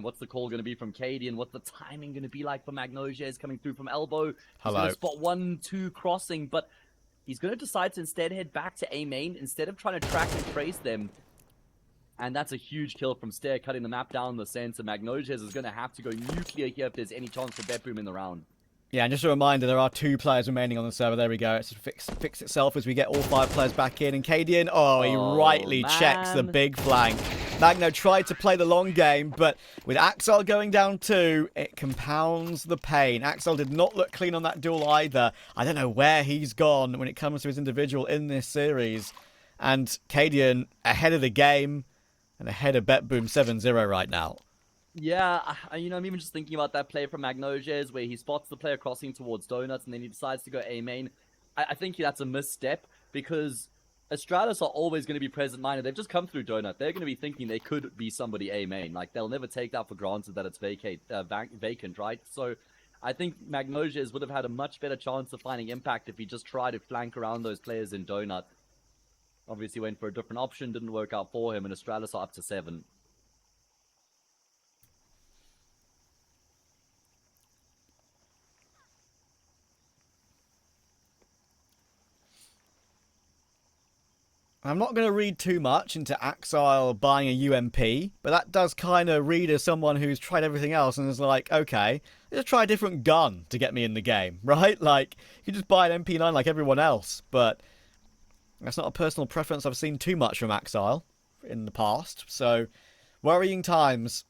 What's the call going to be from Katie, and what's the timing going to be like for Magnosia coming through from elbow? He's Hello. going to spot 1-2 crossing, but he's going to decide to instead head back to A main instead of trying to track and trace them. And that's a huge kill from Stair, cutting the map down in the center. Magnosia is going to have to go nuclear here if there's any chance for BetBoom in the round. Yeah, and just a reminder, there are 2 players remaining on the server. There we go. It's fix itself as we get all 5 players back in. And Cadian, he rightly checks the big flank. Magno tried to play the long game, but with Axel going down 2, it compounds the pain. Axel did not look clean on that duel either. I don't know where he's gone when it comes to his individual in this series. And Cadian ahead of the game and ahead of BetBoom 7-0 right now. Yeah, I'm even just thinking about that play from Magnosia's where he spots the player crossing towards Donuts and then he decides to go A main. I think that's a misstep because Astralis are always going to be present-minded. They've just come through Donut. They're going to be thinking they could be somebody A main. Like, they'll never take that for granted that it's vacant, right? So I think Magnosia's would have had a much better chance of finding impact if he just tried to flank around those players in Donut. Obviously went for a different option, didn't work out for him, and Astralis are up to 7. I'm not going to read too much into Axile buying a UMP, but that does kind of read as someone who's tried everything else and is like, okay, let's try a different gun to get me in the game, right? Like, you just buy an MP9 like everyone else, but that's not a personal preference I've seen too much from Axile in the past. So, worrying times.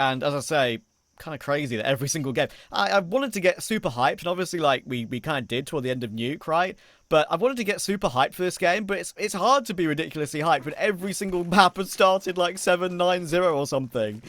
And as I say, kind of crazy that every single game I wanted to get super hyped, and obviously like we kind of did toward the end of Nuke, right? But I wanted to get super hyped for this game, but it's hard to be ridiculously hyped when every single map has started like 7-9-0 or something.